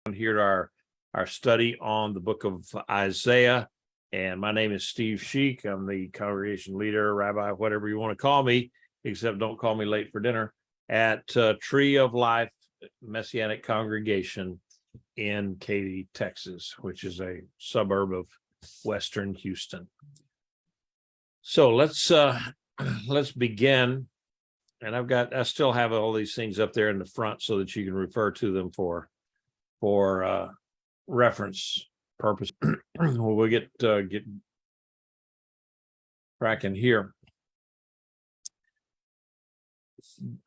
Here to our study on the book of Isaiah. And my name is Steve Sheik. I'm the congregation leader, rabbi, whatever you want to call me, except don't call me late for dinner, at Tree of Life Messianic Congregation in Katy, Texas, which is a suburb of Western Houston. So let's begin. And I still have all these things up there in the front so that you can refer to them for reference purpose. We'll get cracking here.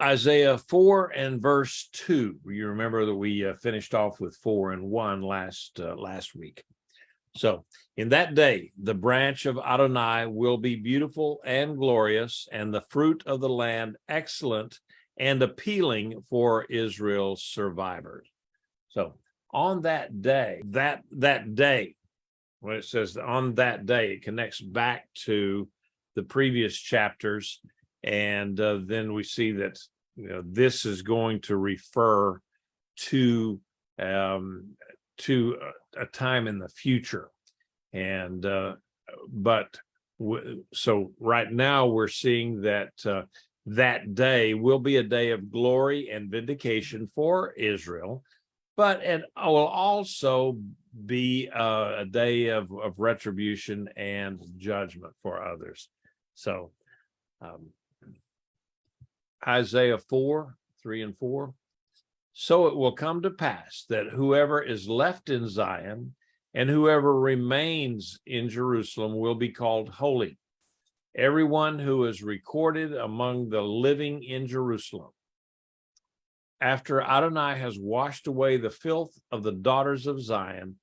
Isaiah 4 and verse 2. You remember that we finished off with 4 and 1 last week. So in that day, the branch of Adonai will be beautiful and glorious, and the fruit of the land excellent and appealing for Israel's survivors. So on that day, that day, when it says on that day, it connects back to the previous chapters, and then we see that this is going to refer to a time in the future, and so right now we're seeing that that day will be a day of glory and vindication for Israel. But it will also be a day of retribution and judgment for others. So Isaiah 4, 3 and 4. So it will come to pass that whoever is left in Zion and whoever remains in Jerusalem will be called holy. Everyone who is recorded among the living in Jerusalem. After Adonai has washed away the filth of the daughters of Zion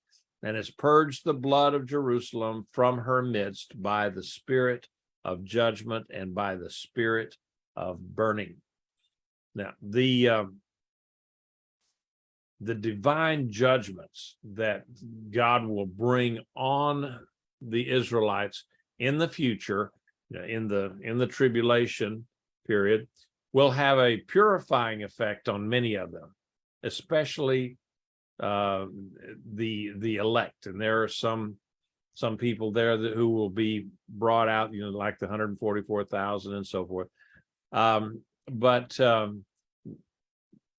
and has purged the blood of Jerusalem from her midst by the spirit of judgment and by the spirit of burning. Now, the divine judgments that God will bring on the Israelites in the future, in the tribulation period, will have a purifying effect on many of them, especially the elect. And there are some people there who will be brought out, like the 144,000 and so forth. But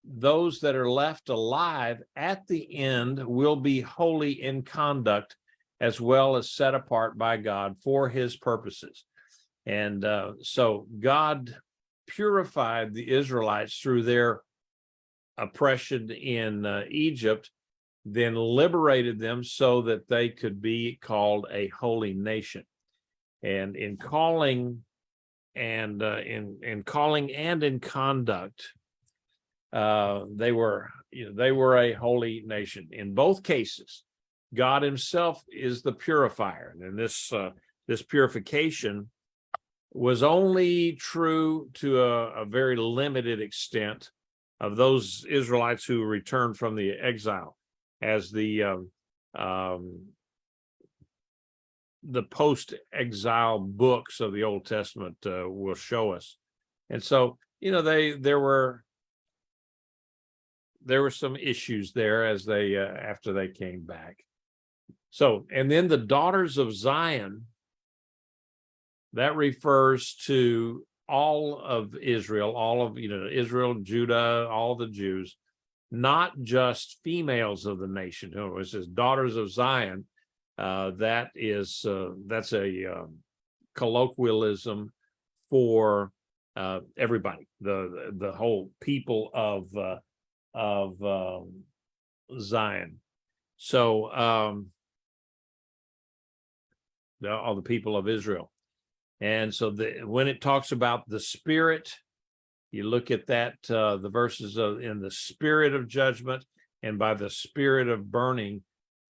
those that are left alive at the end will be holy in conduct, as well as set apart by God for his purposes. And so God purified the Israelites through their oppression in Egypt, then liberated them so that they could be called a holy nation. And in calling and in conduct, they were a holy nation. In both cases, God himself is the purifier, and this purification was only true to a very limited extent of those Israelites who returned from the exile, as the post-exile books of the Old Testament will show us. And so, there were some issues there as they after they came back. So, and then the daughters of Zion, that refers to all of Israel, all of Israel, Judah, all the Jews, not just females of the nation. It says daughters of Zion. That's a colloquialism for everybody, the whole people of Zion. So all the people of Israel. And so when it talks about the spirit, you look at that, the verses in the spirit of judgment and by the spirit of burning.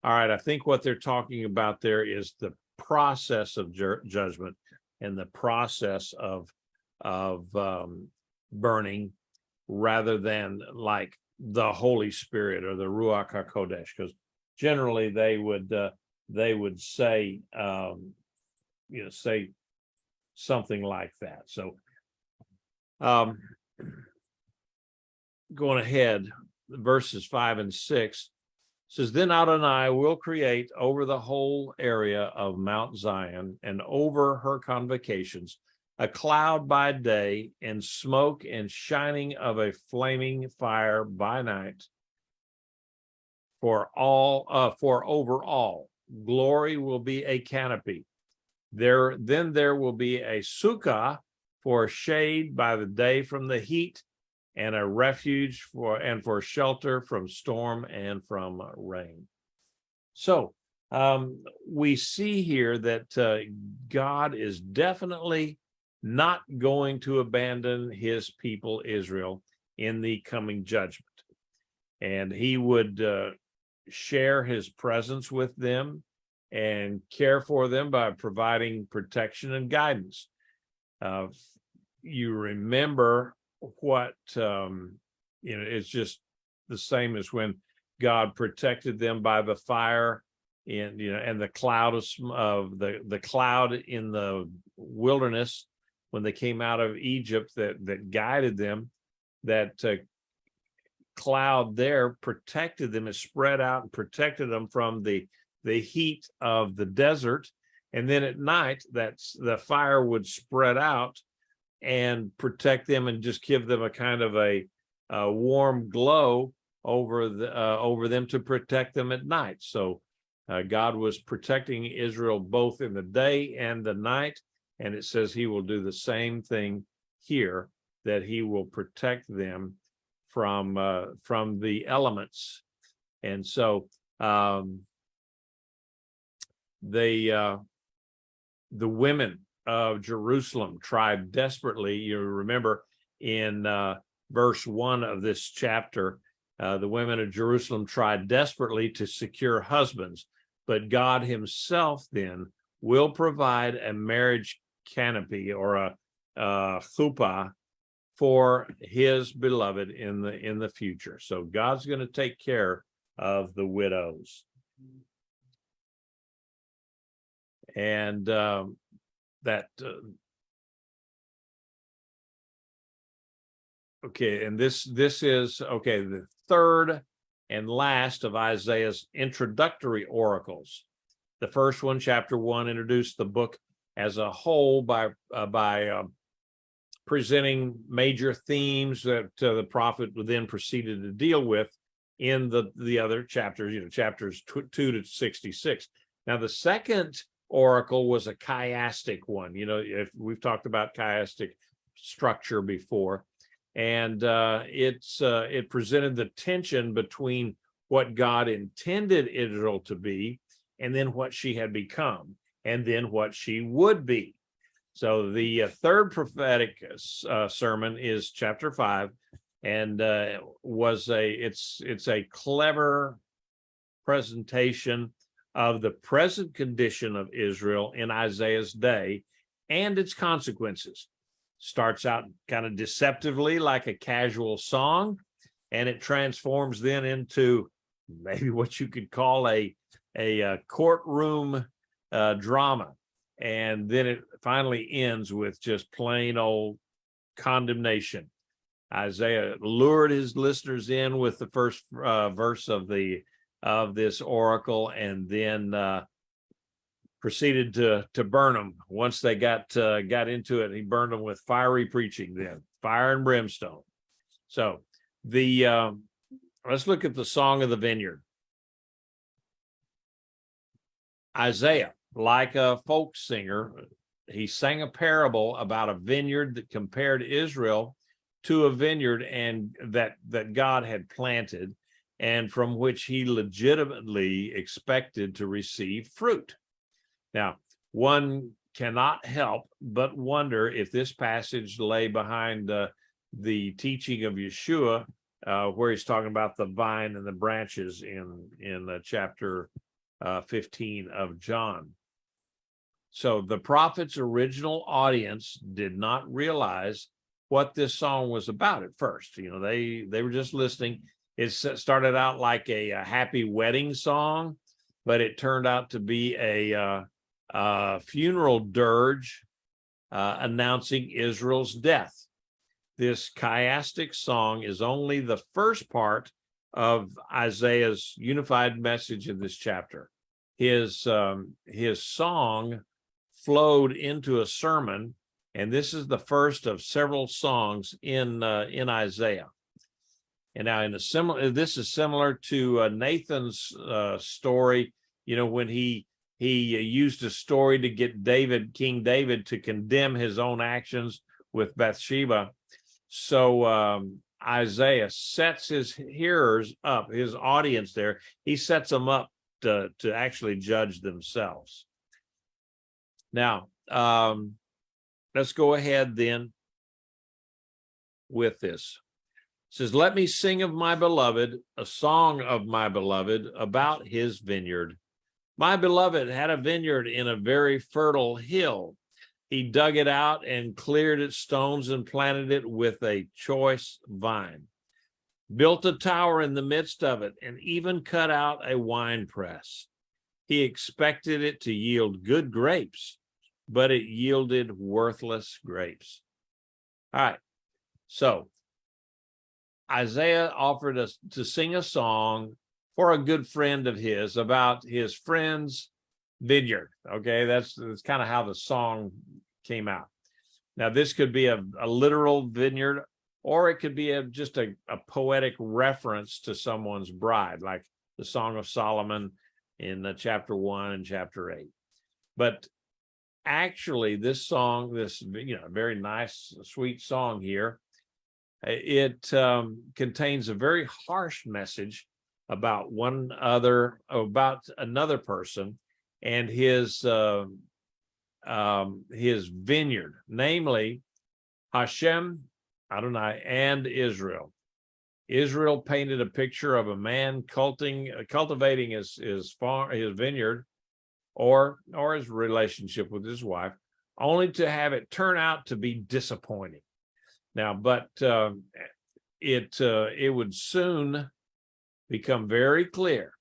All right, I think what they're talking about there is the process of judgment and the process of burning, rather than like the Holy Spirit or the Ruach HaKodesh, because generally they would say say something like that. So going ahead, verses 5 and 6, says, then Adonai will create over the whole area of Mount Zion and over her convocations a cloud by day and smoke and shining of a flaming fire by night for over all. Glory will be a canopy. Then there will be a sukkah for shade by the day from the heat, and a refuge for shelter from storm and from rain. So we see here that God is definitely not going to abandon his people Israel in the coming judgment, and he would share his presence with them and care for them by providing protection and guidance. You remember what it's just the same as when God protected them by the fire and the cloud of the cloud in the wilderness when they came out of Egypt that guided them. That cloud there protected them. It spread out and protected them from the heat of the desert, and then at night the fire would spread out and protect them and just give them a kind of a warm glow over them to protect them at night. So God was protecting Israel both in the day and the night, and it says he will do the same thing here, that he will protect them from the elements. And so the women of Jerusalem tried desperately. You remember in verse 1 of this chapter, the women of Jerusalem tried desperately to secure husbands, but God himself then will provide a marriage canopy or a chuppah for his beloved in the future. So God's going to take care of the widows. And okay, and this is the third and last of Isaiah's introductory oracles. The first one, chapter 1, introduced the book as a whole by presenting major themes that the prophet then proceeded to deal with in the other chapters, chapters 2 to 66. Now, the second oracle was a chiastic one. If we've talked about chiastic structure before, and it presented the tension between what God intended Israel to be, and then what she had become, and then what she would be. So the third prophetic sermon is chapter 5, and it's a clever presentation of the present condition of Israel in Isaiah's day and its consequences. Starts out kind of deceptively like a casual song, and it transforms then into maybe what you could call a courtroom drama. And then it finally ends with just plain old condemnation. Isaiah lured his listeners in with the first verse of this oracle, and then proceeded to burn them. Once they got into it, he burned them with fiery preaching, then fire and brimstone. So let's look at the Song of the Vineyard. Isaiah, like a folk singer, he sang a parable about a vineyard that compared Israel to a vineyard and that God had planted, and from which he legitimately expected to receive fruit. Now, one cannot help but wonder if this passage lay behind the teaching of Yeshua, where he's talking about the vine and the branches in chapter 15 of John. So the prophet's original audience did not realize what this song was about at first. They were just listening. It started out like a happy wedding song, but it turned out to be a funeral dirge announcing Israel's death. This chiastic song is only the first part of Isaiah's unified message in this chapter. His song flowed into a sermon, and this is the first of several songs in Isaiah. And now, this is similar to Nathan's story. You know, when he used a story to get King David, to condemn his own actions with Bathsheba. So Isaiah sets his hearers up, his audience there. He sets them up to actually judge themselves. Now, let's go ahead then with this. It says, "Let me sing of my beloved, a song of my beloved about his vineyard. My beloved had a vineyard in a very fertile hill. He dug it out and cleared its stones and planted it with a choice vine, built a tower in the midst of it, and even cut out a wine press. He expected it to yield good grapes, but it yielded worthless grapes." All right. So Isaiah offered us to sing a song for a good friend of his about his friend's vineyard. Okay, that's kind of how the song came out. Now, this could be a literal vineyard, or it could be just a poetic reference to someone's bride, like the Song of Solomon in chapter 1 and chapter 8. But actually, this song, this very nice, sweet song here, it contains a very harsh message about another person and his vineyard, namely Hashem, Adonai, and Israel. Israel painted a picture of a man cultivating his vineyard or his relationship with his wife, only to have it turn out to be disappointing. Now, but it would soon become very clear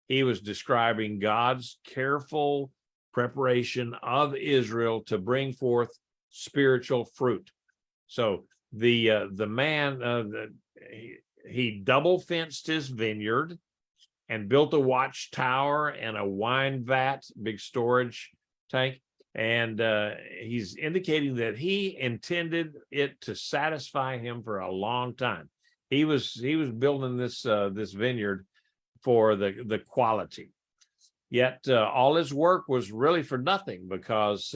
he was describing God's careful preparation of Israel to bring forth spiritual fruit. So the man he double fenced his vineyard and built a watchtower and a wine vat, big storage tank. And he's indicating that he intended it to satisfy him for a long time. He was building this vineyard for the quality. Yet all his work was really for nothing, because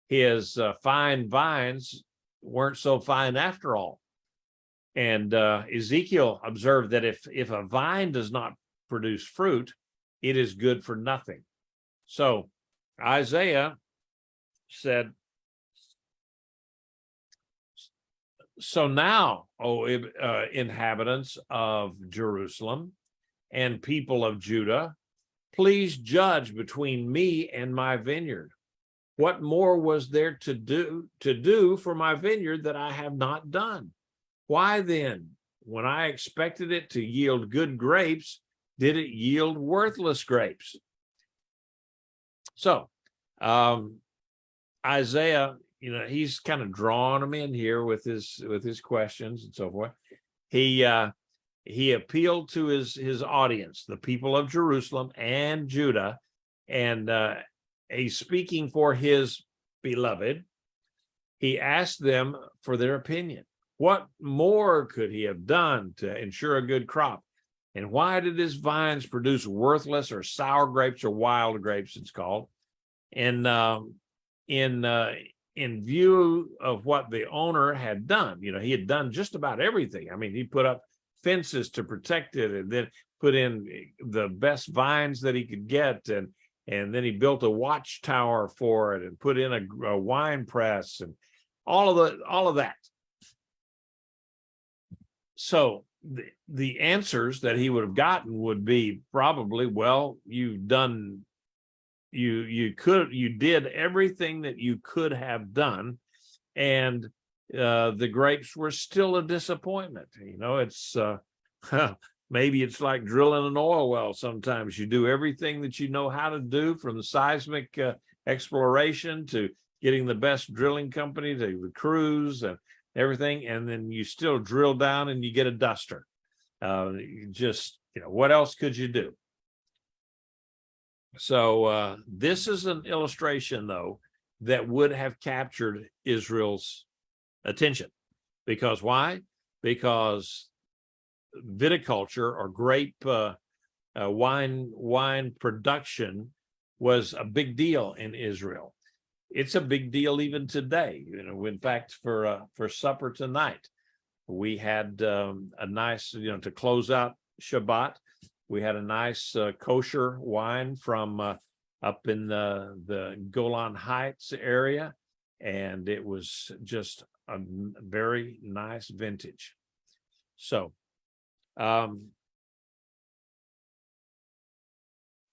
his fine vines weren't so fine after all. And Ezekiel observed that if a vine does not produce fruit, it is good for nothing. So Isaiah said, "So now, O inhabitants of Jerusalem and people of Judah, please judge between me and my vineyard. What more was there to do for my vineyard that I have not done? Why then, when I expected it to yield good grapes, did it yield worthless grapes?" So Isaiah, he's kind of drawing them in here with his questions and so forth. He appealed to his audience, the people of Jerusalem and Judah, and he's speaking for his beloved. He asked them for their opinion. What more could he have done to ensure a good crop? And why did his vines produce worthless or sour grapes, or wild grapes, it's called? And in view of what the owner had done, he had done just about everything. I mean, he put up fences to protect it, and then put in the best vines that he could get, and then he built a watchtower for it, and put in a wine press, and all of that. So the answers that he would have gotten would be probably, well, you did everything that you could have done, and the grapes were still a disappointment. It's maybe it's like drilling an oil well. Sometimes you do everything that you know how to do, from the seismic exploration to getting the best drilling company, to the crews and everything, and then you still drill down and you get a duster. Just, what else could you do? So this is an illustration, though, that would have captured Israel's attention. Because why? Because viticulture, or grape wine production, was a big deal in Israel. It's a big deal even today. In fact, for supper tonight, we had a nice, to close out Shabbat, we had a nice kosher wine from up in the Golan Heights area, and it was just a very nice vintage. So,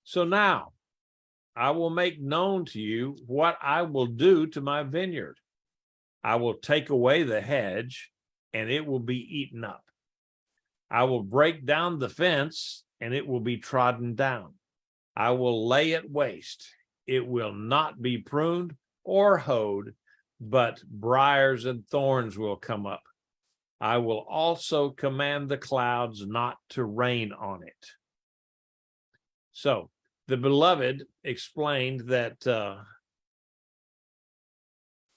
so now I will make known to you what I will do to my vineyard. I will take away the hedge, and it will be eaten up. I will break down the fence, and it will be trodden down. I will lay it waste. It will not be pruned or hoed, but briars and thorns will come up. I will also command the clouds not to rain on it. So the beloved explained that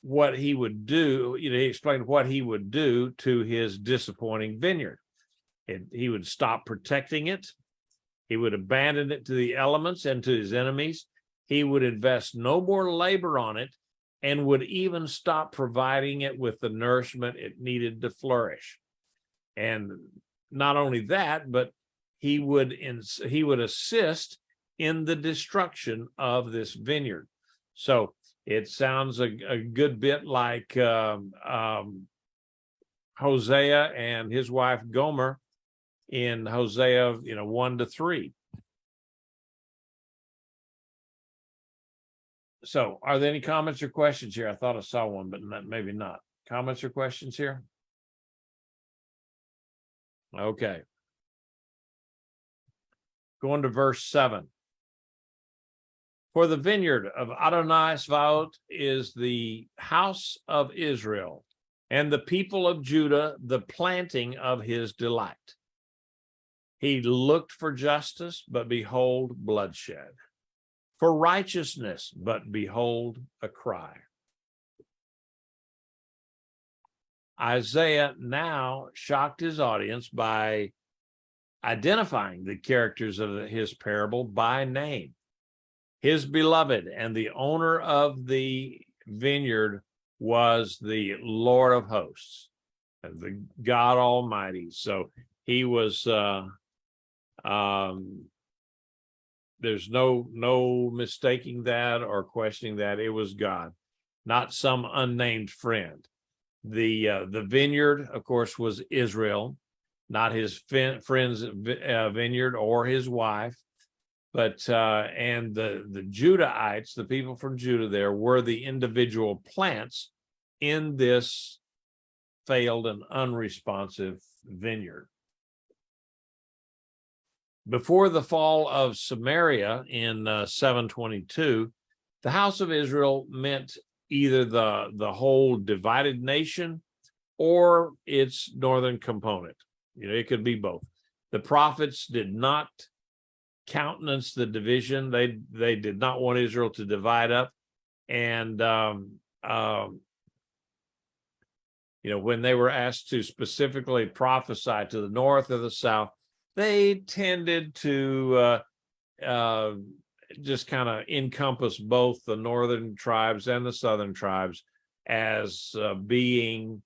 what he would do, he explained what he would do to his disappointing vineyard. He would stop protecting it. He would abandon it to the elements and to his enemies. He would invest no more labor on it, and would even stop providing it with the nourishment it needed to flourish. And not only that, but he would assist in the destruction of this vineyard. So it sounds a good bit like Hosea and his wife Gomer in Hosea 1-3. So are there any comments or questions here? I thought I saw one, but maybe not. Comments or questions here? Okay. Going to verse 7. For the vineyard of Adonai Svaot is the house of Israel, and the people of Judah the planting of his delight. He looked for justice, but behold, bloodshed. For righteousness, but behold, a cry. Isaiah now shocked his audience by identifying the characters of his parable by name. His beloved and the owner of the vineyard was the Lord of hosts, the God Almighty. So he was, there's no mistaking that or questioning that. It was God, not some unnamed friend. The vineyard, of course, was Israel, not his friend's vineyard or his wife. But and the Judahites, the people from Judah there, were the individual plants in this failed and unresponsive vineyard. Before the fall of Samaria in 722, the house of Israel meant either the whole divided nation or its northern component. It could be both. The prophets did not countenance the division. They did not want Israel to divide up. And when they were asked to specifically prophesy to the north or the south, they tended to just kind of encompass both the northern tribes and the southern tribes as being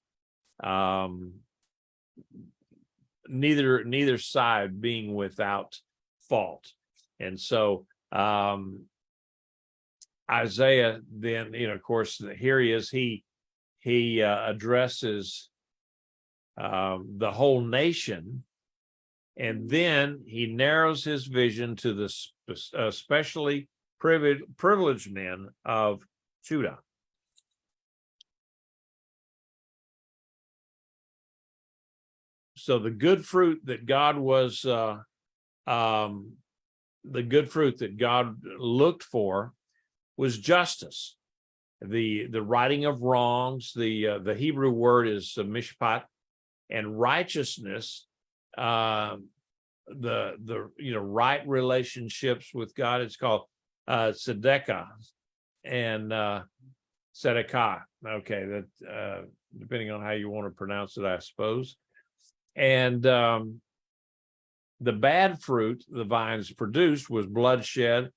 neither side being without fault. And so Isaiah then, of course, here he is, he addresses the whole nation, and then he narrows his vision to the especially privileged men of Judah. So the good fruit that God was the good fruit that God looked for was justice, the righting of wrongs. The Hebrew word is mishpat, and righteousness right relationships with God. It's called tzedakah and tzedakah. Okay, that depending on how you want to pronounce it, I suppose. And the bad fruit the vines produced was bloodshed,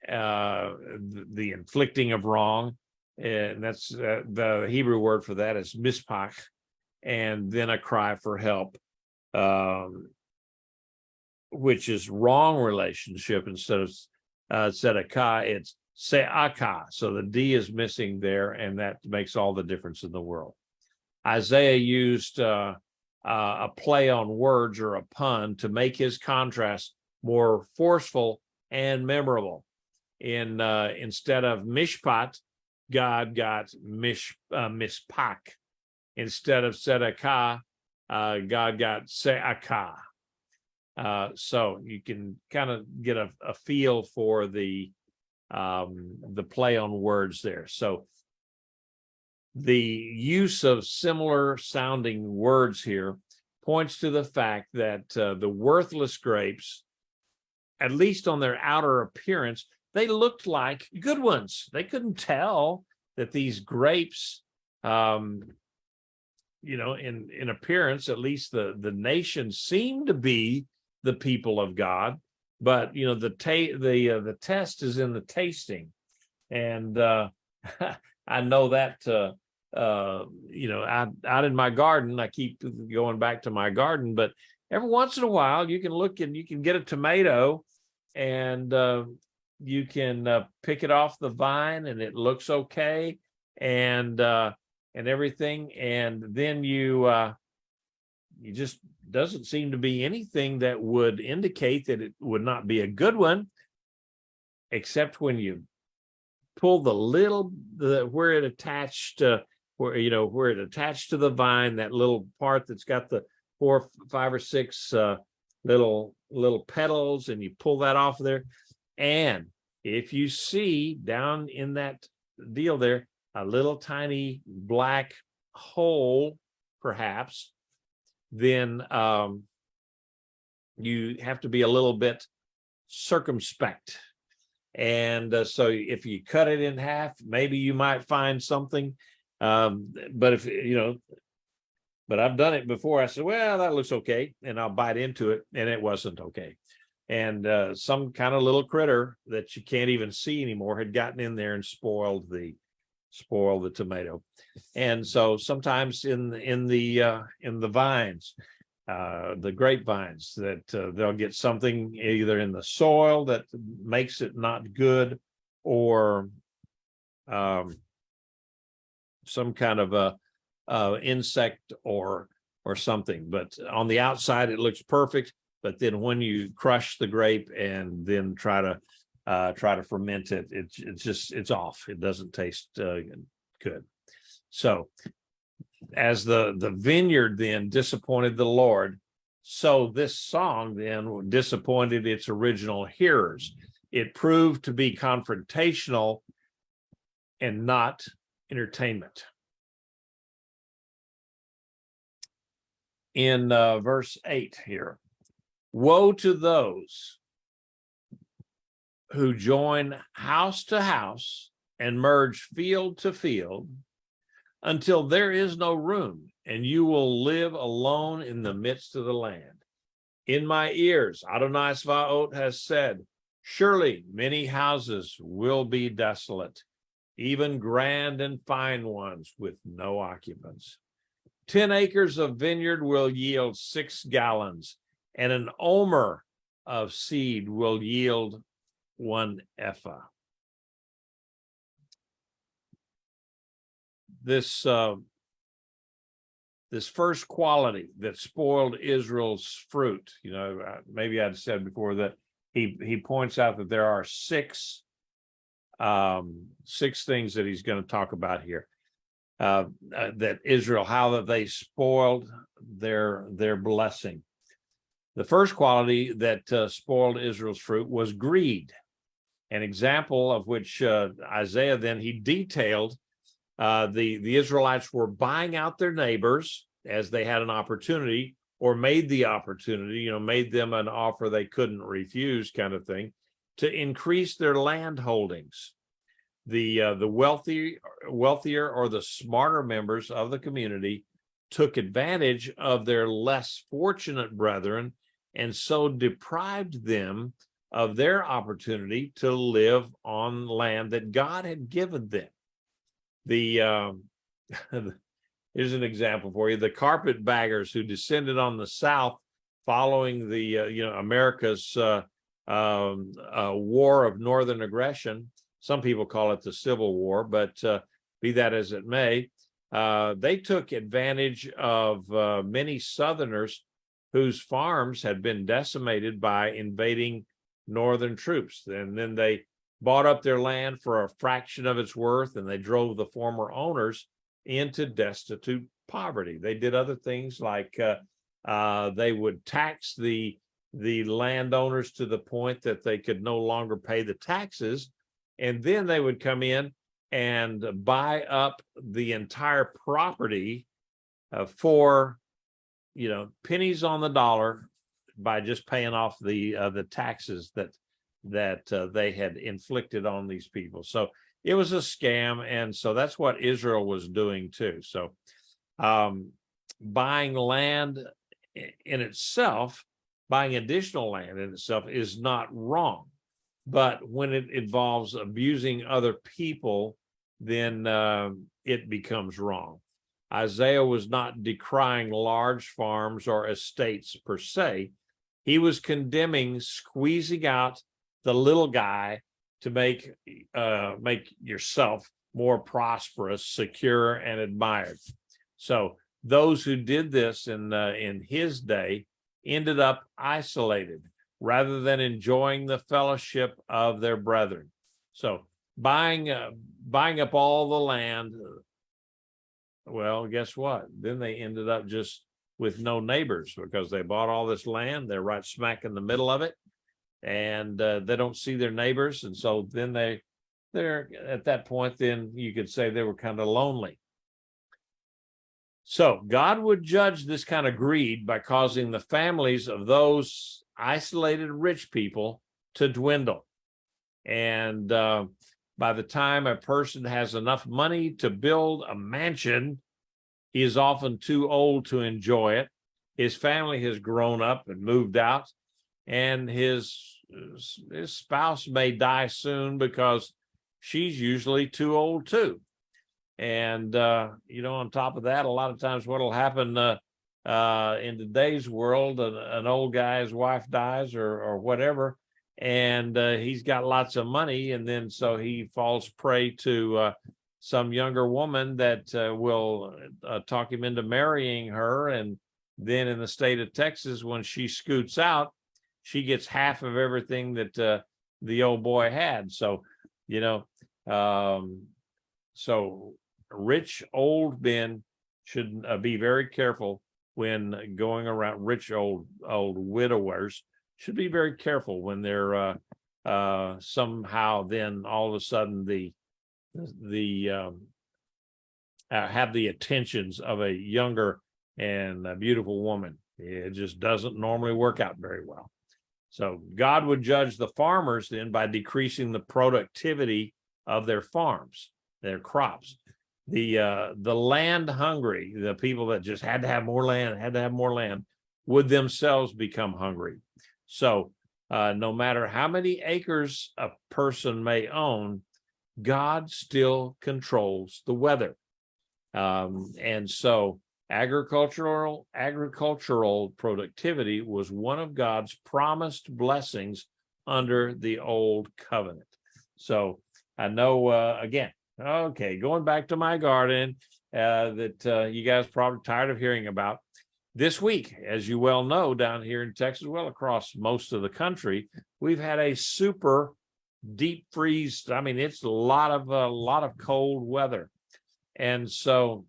the inflicting of wrong, and that's the Hebrew word for that is mispach, and then a cry for help, which is wrong relationship. Instead of tzedakah, it's se'akah. So the D is missing there, and that makes all the difference in the world. Isaiah used a play on words or a pun to make his contrast more forceful and memorable. Instead of mishpat, God got mispach. Instead of tzedakah, God got se'akah. So you can kind of get a feel for the play on words there. So the use of similar sounding words here points to the fact that the worthless grapes, at least on their outer appearance, they looked like good ones. They couldn't tell that these grapes, in appearance, at least the nation seemed to be the people of God, but the test is in the tasting, and I know that out in my garden, I keep going back to my garden, but every once in a while you can look and you can get a tomato, and you can pick it off the vine, and it looks okay, and everything, and then you just doesn't seem to be anything that would indicate that it would not be a good one, except when you pull where it attached to the vine, that little part that's got the 4, 5, or 6 little petals, and you pull that off there. And if you see down in that deal there a little tiny black hole, perhaps, then you have to be a little bit circumspect. And so if you cut it in half, maybe you might find something. But I've done it before. I said, well, that looks okay, and I'll bite into it, and it wasn't okay. And some kind of little critter that you can't even see anymore had gotten in there and spoiled the tomato. And so sometimes in the vines, the grapevines, that they'll get something either in the soil that makes it not good, or some kind of a insect or something. But on the outside it looks perfect, but then when you crush the grape and then try to ferment it, it's off. It doesn't taste good. So as the vineyard then disappointed the Lord, so this song then disappointed its original hearers. It proved to be confrontational and not entertainment. In verse 8 here, woe to those who join house to house and merge field to field, until there is no room, and you will live alone in the midst of the land. In my ears, Adonai Svaot has said, surely many houses will be desolate, even grand and fine ones with no occupants. 10 acres of vineyard will yield 6 gallons, and an omer of seed will yield 1 ephah. This first quality that spoiled Israel's fruit, maybe I'd said before that he points out that there are 6 things that he's going to talk about here. That Israel, how that they spoiled their blessing. The first quality that spoiled Israel's fruit was greed, an example of which Isaiah then he detailed. The Israelites were buying out their neighbors as they had an opportunity, or made the opportunity, made them an offer they couldn't refuse, kind of thing, to increase their land holdings. The wealthier or the smarter members of the community took advantage of their less fortunate brethren, and so deprived them of their opportunity to live on land that God had given them. Here's an example for you. The carpetbaggers who descended on the South following the America's war of northern aggression. Some people call it the Civil War, but be that as it may, they took advantage of many Southerners whose farms had been decimated by invading Northern troops. And then they bought up their land for a fraction of its worth, and they drove the former owners into destitute poverty. They did other things like they would tax the landowners to the point that they could no longer pay the taxes. And then they would come in and buy up the entire property for, pennies on the dollar by just paying off the taxes that they had inflicted on these people. So it was a scam, and so that's what Israel was doing too. So buying land in itself, buying additional land in itself is not wrong. But when it involves abusing other people, then it becomes wrong. Isaiah was not decrying large farms or estates per se. He was condemning squeezing out the little guy to make yourself more prosperous, secure, and admired. So those who did this in his day ended up isolated, rather than enjoying the fellowship of their brethren. So buying up all the land, well, guess what? Then they ended up just with no neighbors, because they bought all this land. They're right smack in the middle of it, and they don't see their neighbors. And so then they're at that point, then you could say they were kind of lonely. So God would judge this kind of greed by causing the families of those isolated rich people to dwindle. And by the time a person has enough money to build a mansion, he is often too old to enjoy it. His family has grown up and moved out, and his spouse may die soon because she's usually too old too. And on top of that, a lot of times what will happen in today's world, an old guy's wife dies or whatever, and he's got lots of money, and then so he falls prey to some younger woman that will talk him into marrying her. And then in the state of Texas, when she scoots out, she gets half of everything that the old boy had. So, so rich old men should be very careful when going around. Rich old widowers should be very careful when they're somehow then all of a sudden have the attentions of a younger and a beautiful woman. It just doesn't normally work out very well. So God would judge the farmers then by decreasing the productivity of their farms, their crops. The land hungry, the people that just had to have more land, would themselves become hungry. So no matter how many acres a person may own, God still controls the weather. And so agricultural productivity was one of God's promised blessings under the old covenant. So I know, again, okay, going back to my garden that you guys probably tired of hearing about. This week, as you well know, down here in Texas, well, across most of the country, we've had a super deep freeze. I mean, it's a lot of cold weather. And so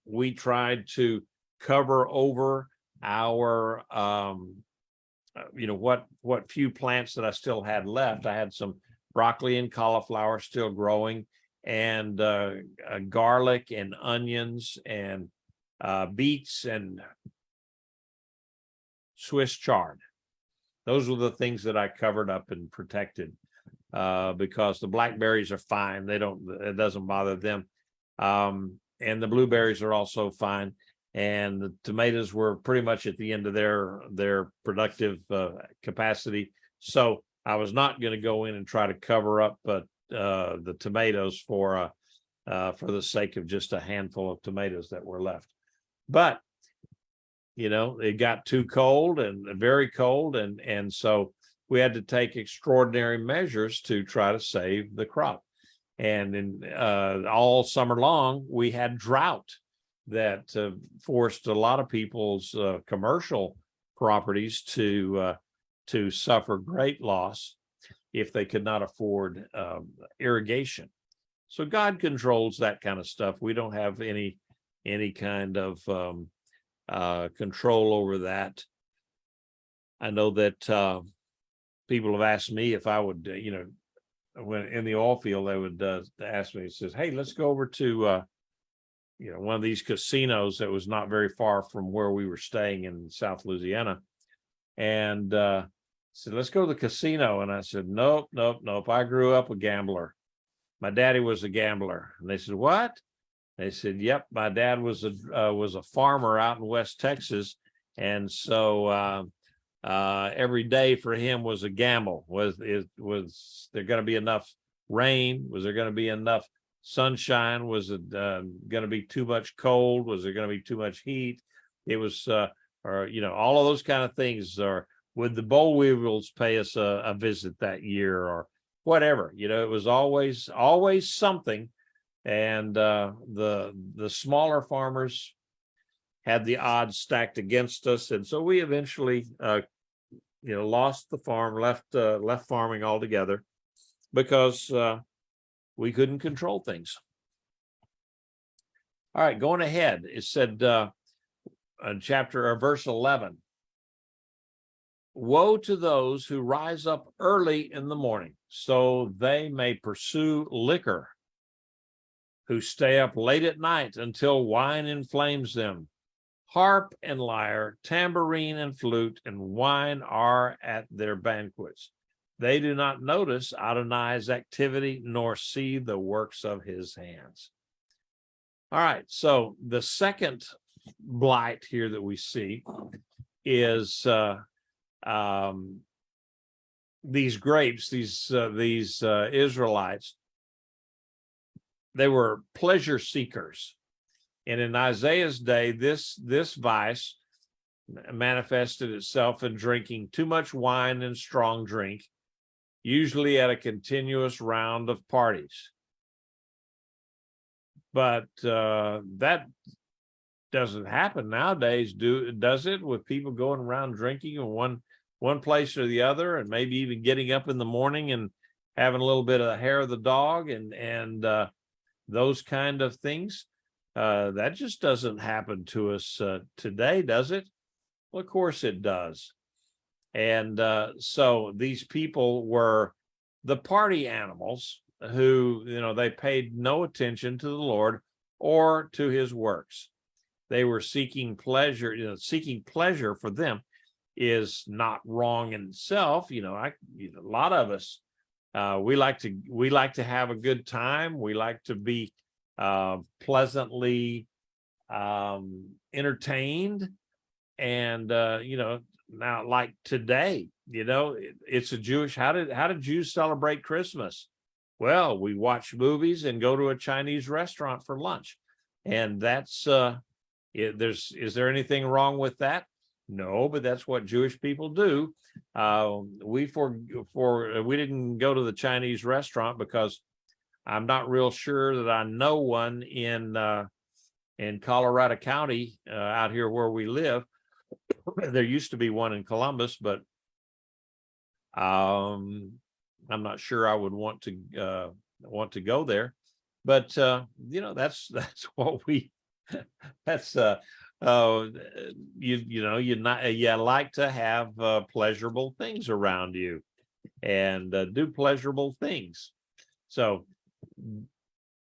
we tried to cover over our, what few plants that I still had left. I had some broccoli and cauliflower still growing, and garlic and onions and beets and Swiss chard. Those were the things that I covered up and protected, because the blackberries are fine. It doesn't bother them. And the blueberries are also fine. And the tomatoes were pretty much at the end of their productive capacity. So I was not going to go in and try to cover up the tomatoes for the sake of just a handful of tomatoes that were left. But it got too cold and very cold, and so we had to take extraordinary measures to try to save the crop. And in all summer long, we had drought that forced a lot of people's commercial properties to suffer great loss if they could not afford irrigation. So God controls that kind of stuff. We don't have any kind of control over that. I know that people have asked me if I would, when in the oil field, they would ask me, it says, hey, let's go over to, one of these casinos that was not very far from where we were staying in South Louisiana. And said, let's go to the casino. And I said, nope. I grew up a gambler. My daddy was a gambler. And they said, what? They said, yep, my dad was a farmer out in West Texas. And so every day for him was a gamble. Was there going to be enough rain? Was there going to be enough sunshine? Was it going to be too much cold? Was there going to be too much heat? It was, or all of those kind of things. Or would the boll weevils pay us a visit that year, or whatever? It was always something. And the smaller farmers had the odds stacked against us, and so we eventually lost the farm, left farming altogether, because we couldn't control things. All right, going ahead, it said in verse 11, woe to those who rise up early in the morning so they may pursue liquor, who stay up late at night until wine inflames them. Harp and lyre, tambourine and flute, and wine are at their banquets. They do not notice Adonai's activity, nor see the works of his hands. All right, so the second blight here that we see is these grapes, these Israelites. They were pleasure seekers. And in Isaiah's day, this vice manifested itself in drinking too much wine and strong drink, usually at a continuous round of parties. But that doesn't happen nowadays, does it? With people going around drinking in one place or the other, and maybe even getting up in the morning and having a little bit of the hair of the dog and those kind of things. That just doesn't happen to us today, does it? Well, of course it does. And so these people were the party animals who, they paid no attention to the Lord or to his works. They were seeking pleasure. Seeking pleasure for them is not wrong in itself. A lot of us, we like to have a good time. We like to be pleasantly entertained. And now, like today, it's a Jewish. How did Jews celebrate Christmas? Well, we watch movies and go to a Chinese restaurant for lunch, and that's is there anything wrong with that? No, but that's what Jewish people do. We didn't go to the Chinese restaurant because I'm not real sure that I know one in Colorado County out here where we live. There used to be one in Columbus, but I'm not sure I would want to go there. But that's what we that's you like to have pleasurable things around you and do pleasurable things. So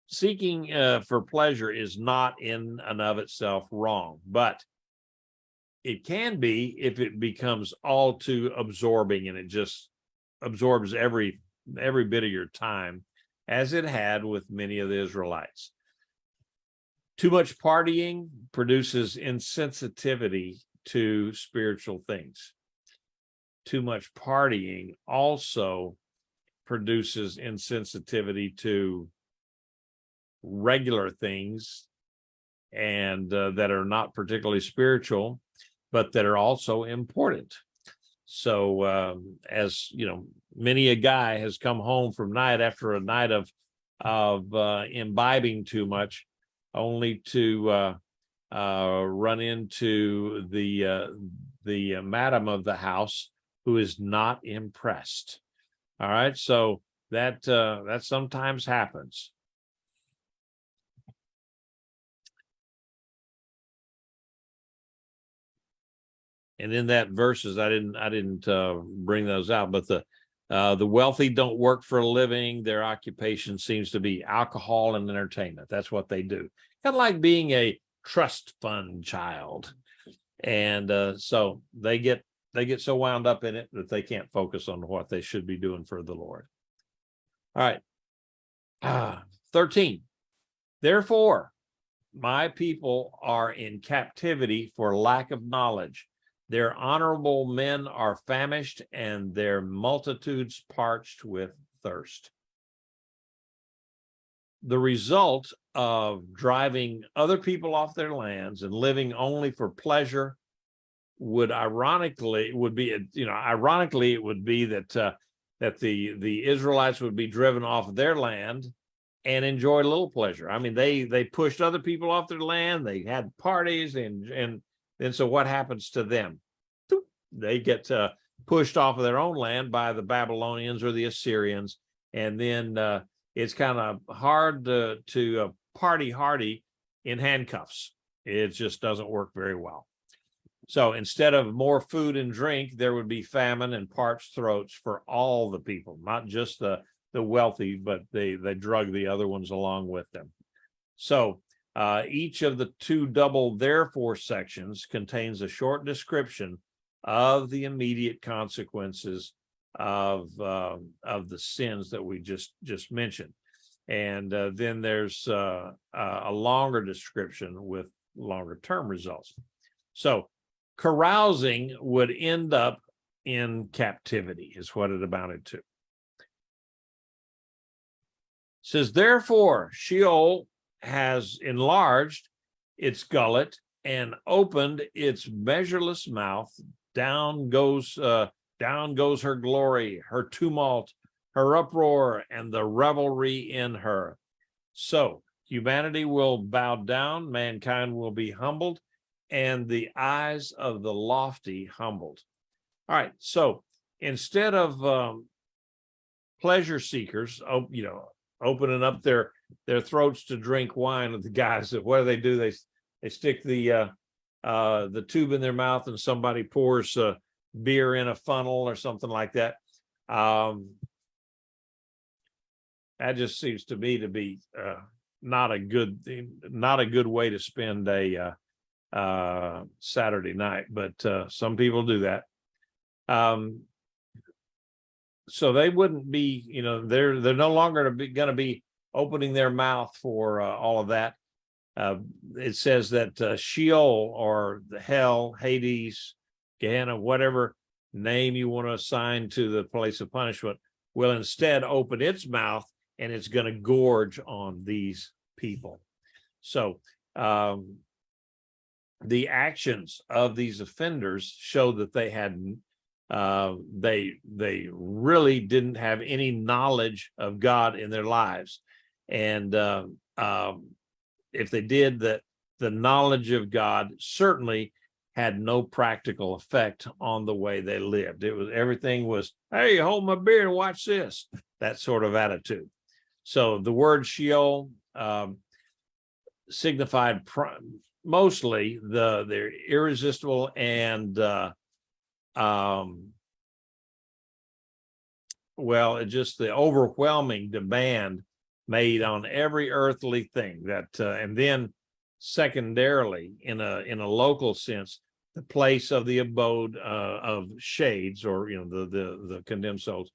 seeking for pleasure is not in and of itself wrong, but it can be if it becomes all too absorbing and it just absorbs every bit of your time, as it had with many of the Israelites. Too much partying produces insensitivity to spiritual things. Too much partying also produces insensitivity to regular things and that are not particularly spiritual, but that are also important. So as you know, many a guy has come home from night after a night of imbibing too much, only to run into the madam of the house, who is not impressed. All right, so that sometimes happens. And in that verses, I didn't bring those out, but the wealthy don't work for a living. Their occupation seems to be alcohol and entertainment. That's what they do. Kind of like being a trust fund child. And so they get so wound up in it that they can't focus on what they should be doing for the Lord. All right. 13. Therefore, my people are in captivity for lack of knowledge. Their honorable men are famished, and their multitudes parched with thirst. The result of driving other people off their lands and living only for pleasure ironically it would be that the Israelites would be driven off of their land and enjoy a little pleasure. I mean, they pushed other people off their land. They had parties, and so what happens to them? They get pushed off of their own land by the Babylonians or the Assyrians, and then it's kind of hard to party hardy in handcuffs. It just doesn't work very well. So instead of more food and drink, there would be famine and parched throats for all the people, not just the wealthy, but they drug the other ones along with them. So each of the two double therefore sections contains a short description of the immediate consequences of the sins that we just mentioned. And then there's a longer description with longer term results. So carousing would end up in captivity is what it amounted to. It says, therefore, Sheol has enlarged its gullet and opened its measureless mouth. Down goes her glory, her tumult, her uproar, and the revelry in her. So humanity will bow down, mankind will be humbled, and the eyes of the lofty humbled. All right, so instead of pleasure seekers, opening up their throats to drink wine with the guys, what do? They stick the tube in their mouth, and somebody pours beer in a funnel or something like that. That just seems to me to be not a good way to spend a Saturday night, but some people do that. So they wouldn't be, they're no longer going to be opening their mouth for all of that. It says that Sheol, or the hell, Hades, Gehenna, whatever name you want to assign to the place of punishment, will instead open its mouth, and it's going to gorge on these people. So the actions of these offenders show that they had they really didn't have any knowledge of God in their lives, and if they did, that the knowledge of God certainly had no practical effect on the way they lived. Everything was, hey, hold my beer and watch this, that sort of attitude. So the word Sheol signified mostly the irresistible and just the overwhelming demand made on every earthly thing that, and then secondarily, in a local sense, the place of the abode of shades, or the condemned souls,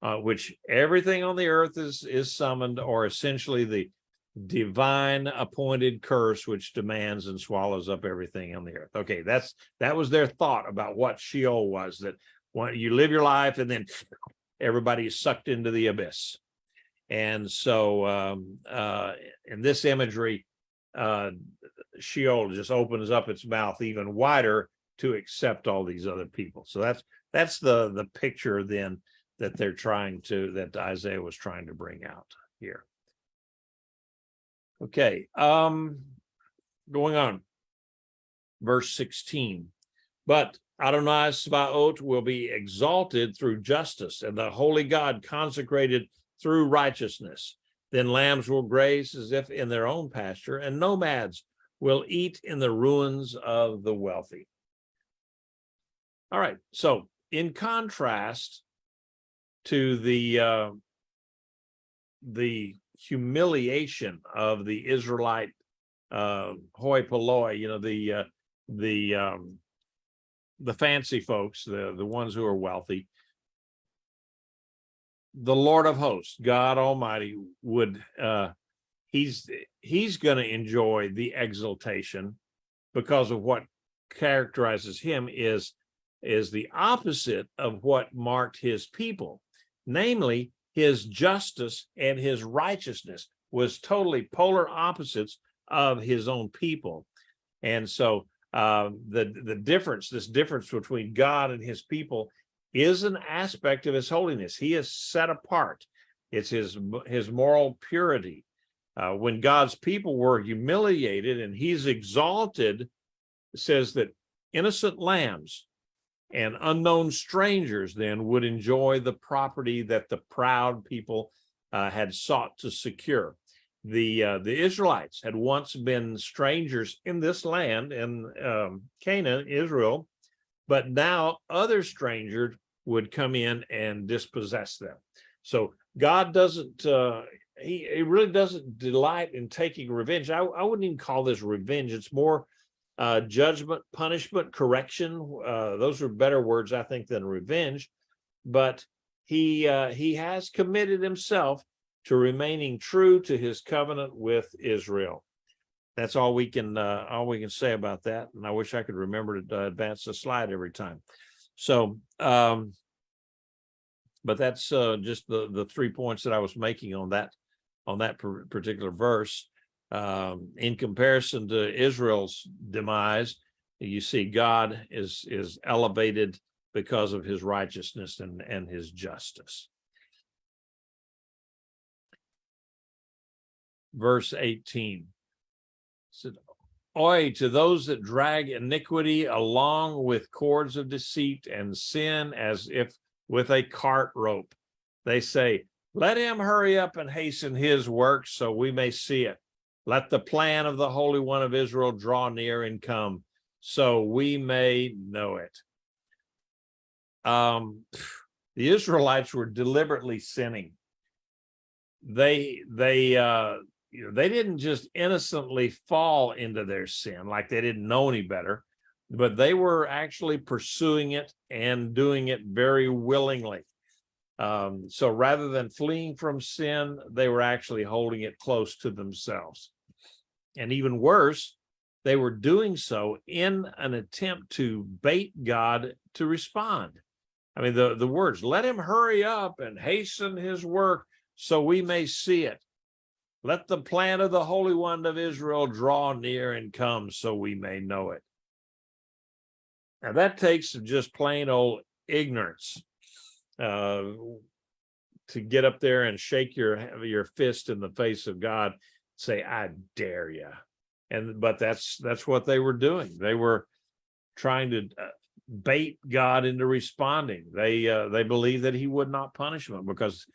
which everything on the earth is summoned, or essentially the divine appointed curse which demands and swallows up everything on the earth. Okay, that was their thought about what Sheol was, that when you live your life and then everybody is sucked into the abyss. And so in this imagery, Sheol just opens up its mouth even wider to accept all these other people. So that's the picture then that Isaiah was trying to bring out here. Okay, going on, verse 16. But Adonai Sabaoth will be exalted through justice, and the holy God consecrated through righteousness. Then lambs will graze as if in their own pasture, and nomads will eat in the ruins of the wealthy. All right, so in contrast to the humiliation of the Israelite hoi polloi, the fancy folks, the ones who are wealthy, the Lord of hosts, God Almighty, would he's going to enjoy the exaltation, because of what characterizes him is the opposite of what marked his people, namely his justice and his righteousness was totally polar opposites of his own people. And so the difference between God and his people is an aspect of his holiness. He is set apart. It's his moral purity. When God's people were humiliated and he's exalted, it says that innocent lambs and unknown strangers then would enjoy the property that the proud people had sought to secure. The Israelites had once been strangers in this land, in Canaan, Israel, but now other strangers would come in and dispossess them. So God doesn't, he really doesn't delight in taking revenge. I wouldn't even call this revenge. It's more judgment, punishment, correction. Those are better words, I think, than revenge. But he has committed himself to remaining true to his covenant with Israel. That's all we can say about that. And I wish I could remember to advance the slide every time. So, but that's just the 3 points that I was making on that particular verse. In comparison to Israel's demise, you see God is elevated because of his righteousness and his justice. Verse 18 said, "Oi, to those that drag iniquity along with cords of deceit and sin as if with a cart rope. They say, let him hurry up and hasten his work so we may see it. Let the plan of the Holy One of Israel draw near and come so we may know it." The Israelites were deliberately sinning. They didn't just innocently fall into their sin like they didn't know any better, but they were actually pursuing it and doing it very willingly. So rather than fleeing from sin, they were actually holding it close to themselves. And even worse, they were doing so in an attempt to bait God to respond. I mean, the words, let him hurry up and hasten his work so we may see it. Let the plan of the Holy One of Israel draw near and come so we may know it. Now that takes just plain old ignorance to get up there and shake your fist in the face of God, say, I dare you. But that's what they were doing. They were trying to bait God into responding. They believed that he would not punish them because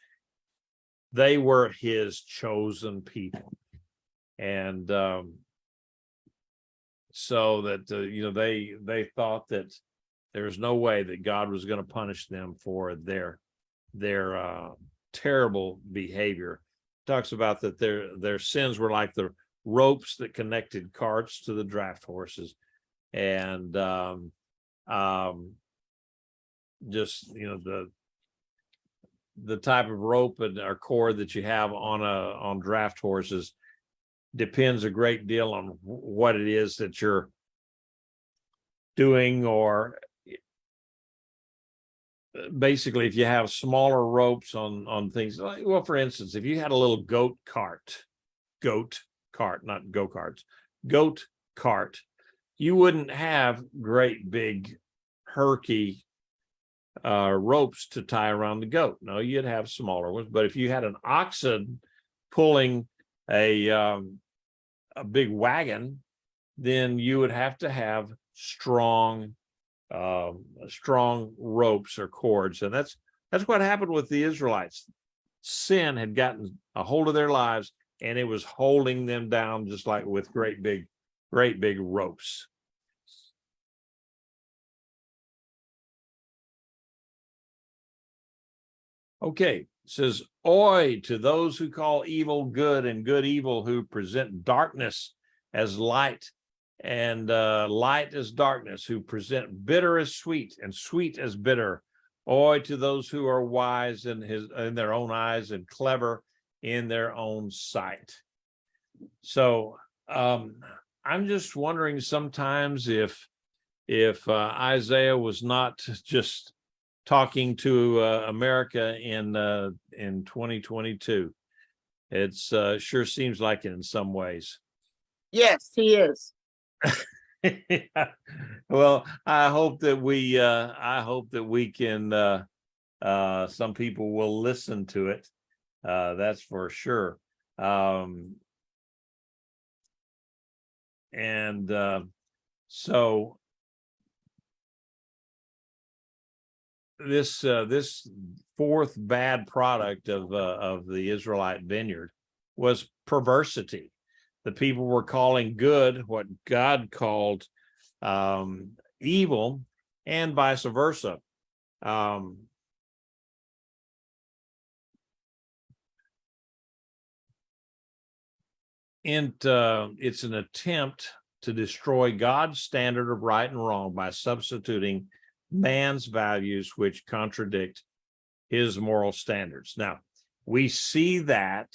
they were his chosen people. And so that they thought that there's no way that God was going to punish them for their terrible behavior. It talks about that their sins were like the ropes that connected carts to the draft horses. and just the type of rope or cord that you have on draft horses depends a great deal on what it is that you're doing. Or basically, if you have smaller ropes on things, like, well, for instance, if you had a little goat cart, not go-karts, goat cart, you wouldn't have great big herky ropes to tie around the goat. No, you'd have smaller ones. But if you had an oxen pulling a big wagon, then you would have to have strong ropes or cords. And that's what happened with the Israelites. Sin had gotten a hold of their lives, and it was holding them down, just like with great big ropes. Okay, it says, "Oi to those who call evil good and good evil, who present darkness as light and light as darkness, who present bitter as sweet and sweet as bitter. Oi to those who are wise in their own eyes and clever in their own sight." So I'm just wondering sometimes if Isaiah was not just talking to America in 2022. It's sure seems like it in some ways. Yes, he is. Well, I hope that we can some people will listen to it. That's for sure. And so this fourth bad product of the Israelite vineyard was perversity. The people were calling good what God called evil, and vice versa. It's an attempt to destroy God's standard of right and wrong by substituting man's values, which contradict his moral standards. Now, we see that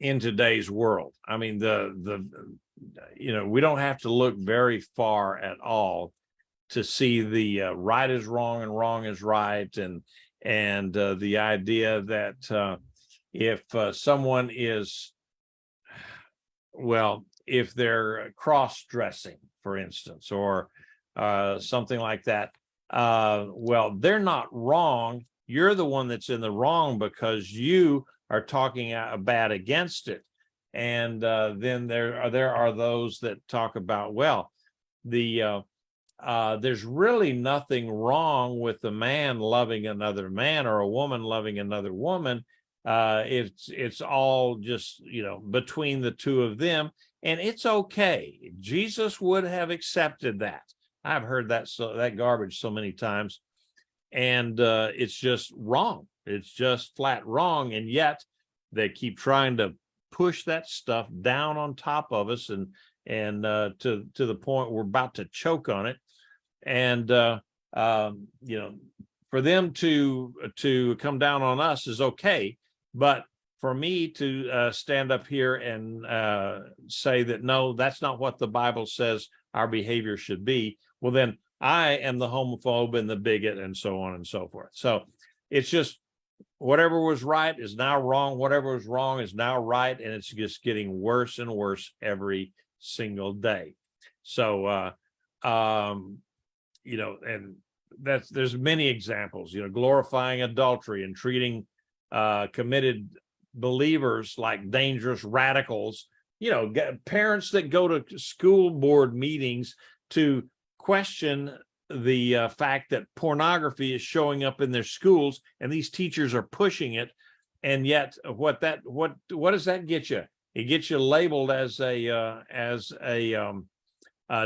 in today's world. I mean, we don't have to look very far at all to see the right is wrong and wrong is right, and the idea that if someone is, well, if they're cross-dressing, for instance, or something like that, well, they're not wrong. You're the one that's in the wrong because you are talking bad against it. And then there are those that talk about, well, there's really nothing wrong with a man loving another man or a woman loving another woman. It's all just, between the two of them, and it's okay. Jesus would have accepted that. I've heard that garbage so many times, and it's just wrong. It's just flat wrong, and yet they keep trying to push that stuff down on top of us, and to the point we're about to choke on it. And for them to come down on us is okay, but for me to stand up here and say that no, that's not what the Bible says our behavior should be, well, then I am the homophobe and the bigot and so on and so forth. So it's just whatever was right is now wrong. Whatever was wrong is now right, and it's just getting worse and worse every single day. So and there's many examples, glorifying adultery and treating committed believers like dangerous radicals, parents that go to school board meetings to question the fact that pornography is showing up in their schools, and these teachers are pushing it. And yet what does that get you? It gets you labeled as a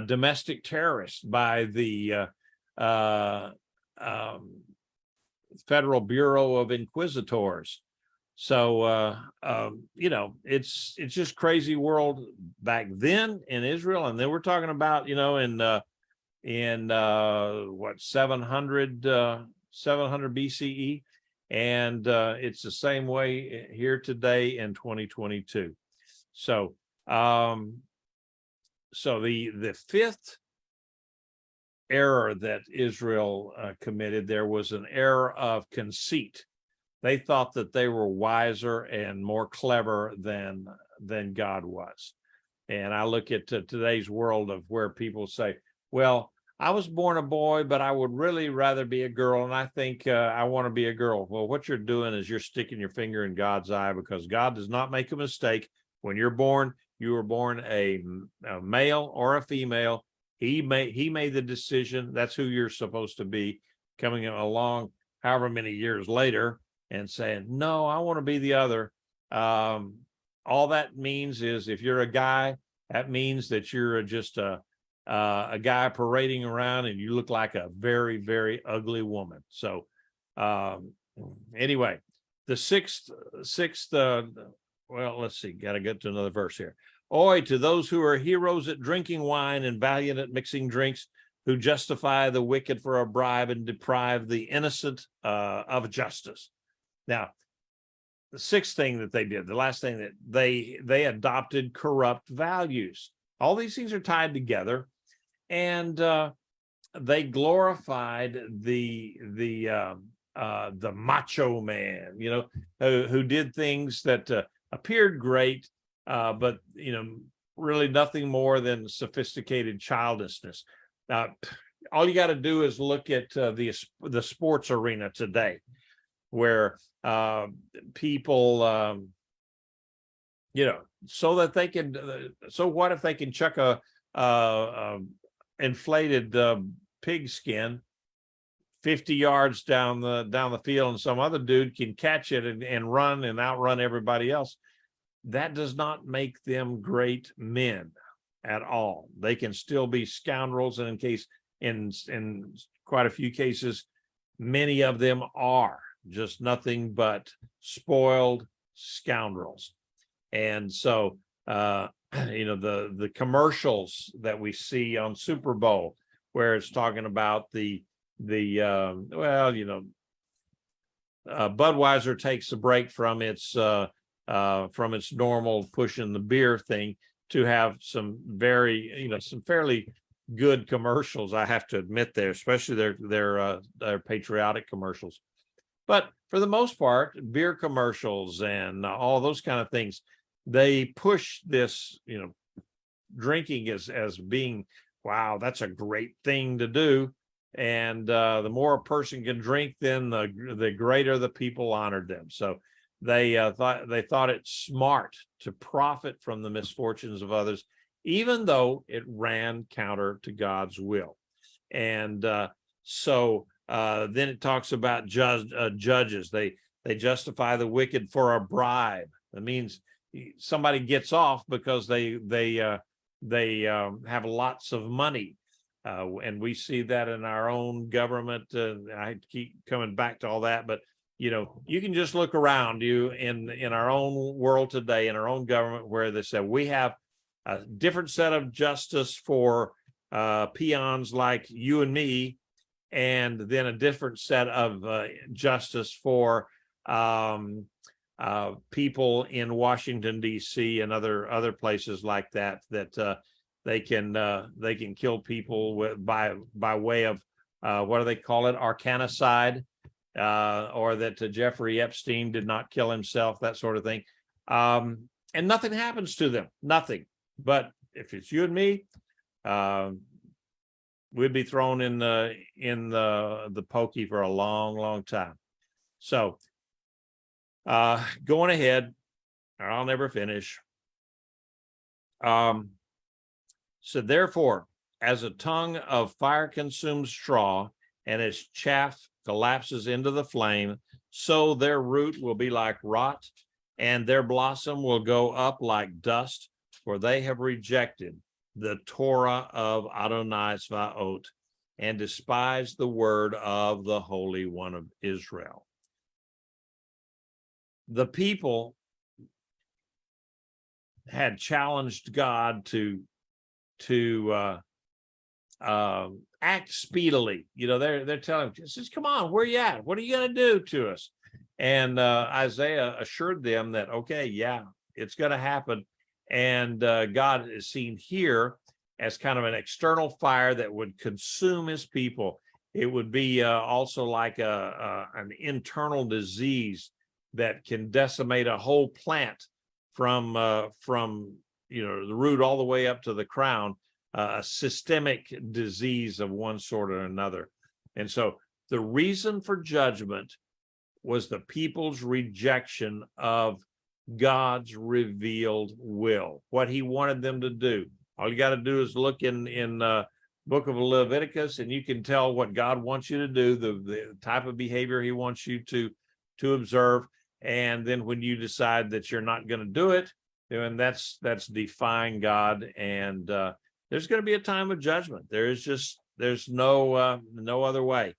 domestic terrorist by the Federal Bureau of Inquisitors. So it's just crazy world back then in Israel, and then we're talking about in what 700 BCE, and it's the same way here today in 2022. So the fifth error that Israel committed, there was an error of conceit. They thought that they were wiser and more clever than God was. And I look at today's world of where people say, well, I was born a boy, but I would really rather be a girl, and I think I want to be a girl. Well, what you're doing is you're sticking your finger in God's eye, because God does not make a mistake. When you're born, you were born a male or a female. He made the decision. That's who you're supposed to be. Coming along however many years later and saying, no, I want to be the other. All that means is, if you're a guy, that means that you're just a guy parading around and you look like a very, very ugly woman. So anyway, the sixth, well, let's see, got to get to another verse here. Oi, to those who are heroes at drinking wine and valiant at mixing drinks, who justify the wicked for a bribe and deprive the innocent of justice. Now, the sixth thing that they did, the last thing, that they adopted corrupt values. All these things are tied together, and they glorified the macho man, who did things that appeared great, but really nothing more than sophisticated childishness. All you got to do is look at the sports arena today, where people, so that they can. So what if they can chuck a inflated pig skin 50 yards down the field, and some other dude can catch it and run and outrun everybody else? That does not make them great men at all. They can still be scoundrels, and in quite a few cases, many of them are just nothing but spoiled scoundrels. And so the commercials that we see on Super Bowl, where it's talking about Budweiser takes a break from its normal pushing the beer thing to have some some fairly good commercials, I have to admit, there, especially their patriotic commercials. But for the most part, beer commercials and all those kind of things, they push this, drinking as being, wow, that's a great thing to do. And the more a person can drink, then the greater the people honored them. So they thought it smart to profit from the misfortunes of others, even though it ran counter to God's will. And then it talks about judges. They justify the wicked for a bribe. That means somebody gets off because they have lots of money, and we see that in our own government. I keep coming back to all that, but you can just look around you in our own world today, in our own government, where they say we have a different set of justice for peons like you and me, and then a different set of justice for people in Washington, D.C. and other places like that they can kill people by way of what do they call it, arcanicide, or that Jeffrey Epstein did not kill himself, that sort of thing, and nothing happens to them, nothing. But if it's you and me, we'd be thrown in the pokey for a long, long time. So going ahead, or I'll never finish. So therefore, as a tongue of fire consumes straw, and as chaff collapses into the flame, so their root will be like rot, and their blossom will go up like dust, for they have rejected the Torah of Adonai Zvaot, and despised the word of the Holy One of Israel. the people had challenged God to act speedily. They're telling him, just come on, where you at? What are you going to do to us? And Isaiah assured them that, okay, yeah, it's going to happen. And God is seen here as kind of an external fire that would consume his people. It would be also like an internal disease that can decimate a whole plant from the root all the way up to the crown, a systemic disease of one sort or another. And so the reason for judgment was the people's rejection of God's revealed will, what he wanted them to do. All you got to do is look in book of Leviticus, and you can tell what God wants you to do, the type of behavior he wants you to observe. And then when you decide that you're not going to do it, then that's defying God. And there's going to be a time of judgment. There's no other way.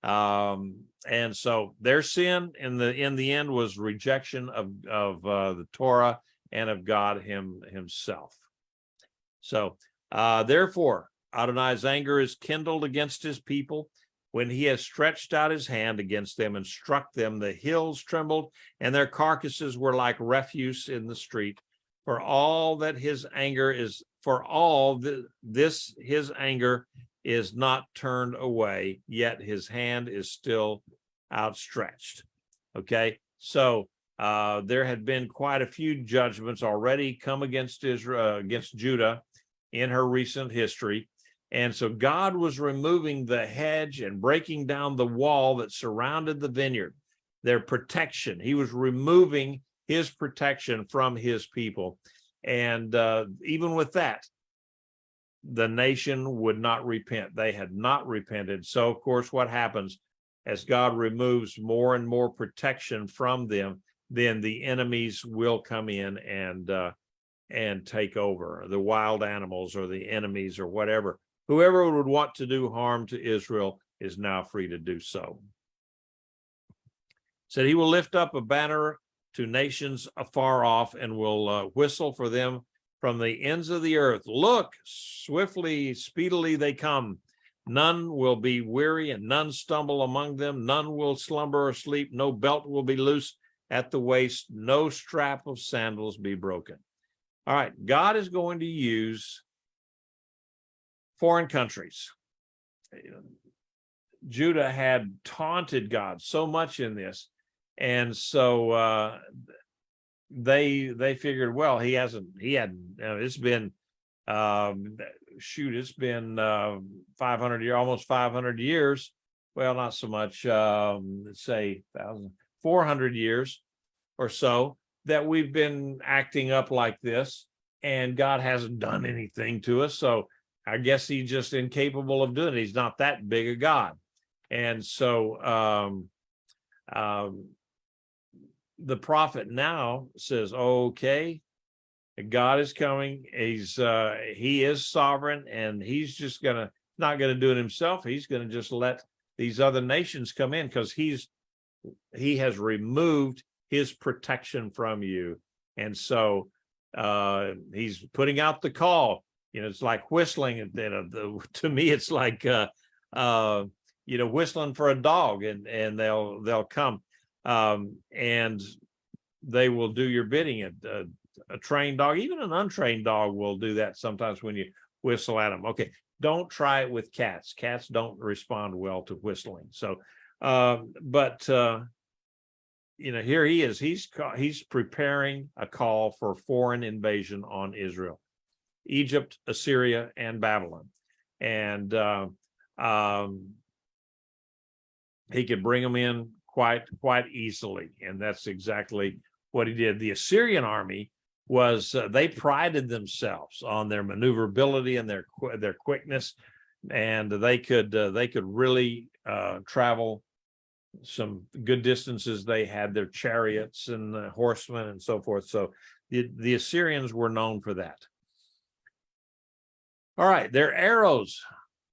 And so their sin in the end was rejection of the Torah and of God himself. So therefore, Adonai's anger is kindled against his people. When he has stretched out his hand against them and struck them, the hills trembled, and their carcasses were like refuse in the street. For all that his anger is, his anger is not turned away, yet his hand is still outstretched. Okay, so there had been quite a few judgments already come against Israel, against Judah in her recent history. And so God was removing the hedge and breaking down the wall that surrounded the vineyard, their protection. He was removing his protection from his people. And even with that, the nation would not repent. They had not repented. So, of course, what happens as God removes more and more protection from them, then the enemies will come in and take over, the wild animals or the enemies or whatever. Whoever would want to do harm to Israel is now free to do so. Said he will lift up a banner to nations afar off and will whistle for them from the ends of the earth. Look, swiftly, speedily they come. None will be weary and none stumble among them. None will slumber or sleep. No belt will be loose at the waist. No strap of sandals be broken. All right, God is going to use foreign countries. Judah had taunted God so much in this, and so they figured, well, it's been 500 years, almost 500 years. Well, not so much, let's say 400 years or so that we've been acting up like this, and God hasn't done anything to us. So I guess he's just incapable of doing it. He's not that big a God. And so the prophet now says, okay, God is coming. He is sovereign, and he's just not gonna do it himself. He's gonna just let these other nations come in, because he has removed his protection from you. And so he's putting out the call. It's like whistling. To me, it's like whistling for a dog, and they'll come, and they will do your bidding. A trained dog, even an untrained dog, will do that sometimes when you whistle at them. Okay, don't try it with cats. Cats don't respond well to whistling. So, but here he is. He's preparing a call for foreign invasion on Israel. Egypt, Assyria, and Babylon. And he could bring them in quite easily. And that's exactly what he did. The Assyrian army they prided themselves on their maneuverability and their quickness, and they could really travel some good distances. They had their chariots and horsemen and so forth. So the Assyrians were known for that. All right, their arrows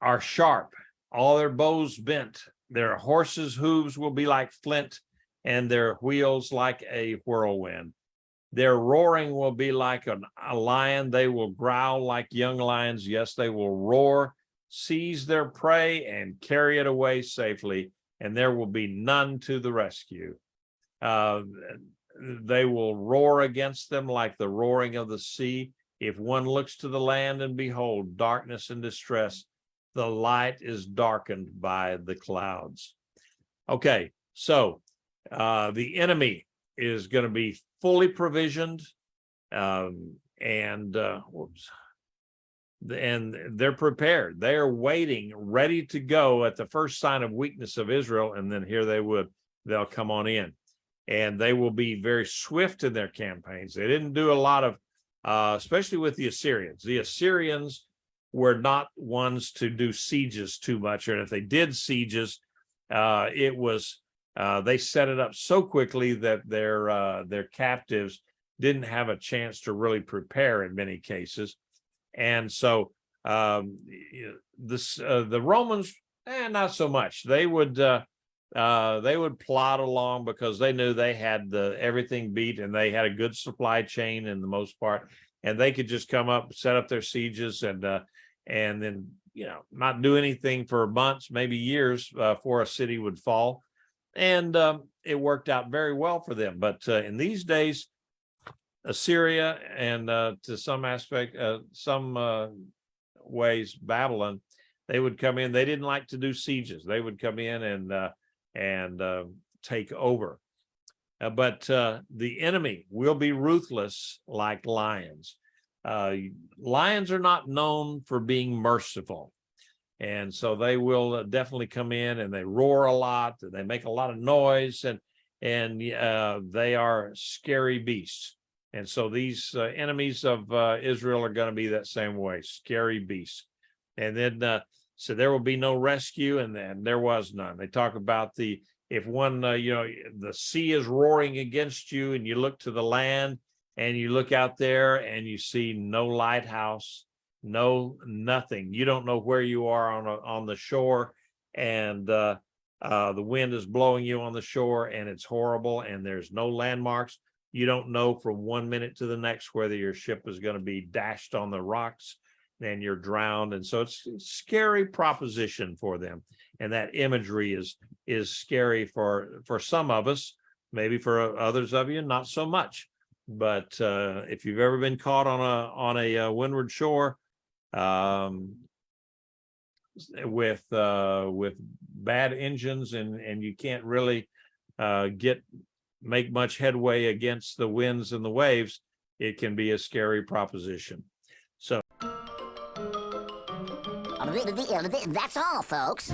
are sharp, all their bows bent. Their horses' hooves will be like flint, and their wheels like a whirlwind. Their roaring will be like a lion. They will growl like young lions. Yes, they will roar, seize their prey, and carry it away safely, and there will be none to the rescue. They will roar against them like the roaring of the sea. If one looks to the land and behold darkness and distress, the light is darkened by the clouds. Okay, so the enemy is going to be fully provisioned, and they're prepared. They are waiting, ready to go at the first sign of weakness of Israel, and then here they'll come on in, and they will be very swift in their campaigns. They didn't do a lot of, especially with the Assyrians. The Assyrians were not ones to do sieges too much, and if they did sieges, it was they set it up so quickly that their captives didn't have a chance to really prepare in many cases. And so the Romans, not so much. They would plod along because they knew they had everything beat, and they had a good supply chain in the most part, and they could just come up, set up their sieges, and then not do anything for months, maybe years, before a city would fall. And it worked out very well for them. But in these days, Assyria and to some aspect, some ways, Babylon, they would come in. They didn't like to do sieges. They would come in and take over. But the enemy will be ruthless like lions. Lions are not known for being merciful. And so they will definitely come in, and they roar a lot, and they make a lot of noise, and they are scary beasts. And so these enemies of Israel are going to be that same way, scary beasts. And then, so there will be no rescue, and then there was none. They talk about if one, the sea is roaring against you, and you look to the land, and you look out there, and you see no lighthouse, nothing. You don't know where you are on the shore, and the wind is blowing you on the shore, and it's horrible, and there's no landmarks. You don't know from 1 minute to the next whether your ship is going to be dashed on the rocks and you're drowned. And so it's a scary proposition for them, and that imagery is scary for some of us, maybe for others of you not so much. But if you've ever been caught on a windward shore, with bad engines, and you can't really make much headway against the winds and the waves, it can be a scary proposition. So that's all, folks.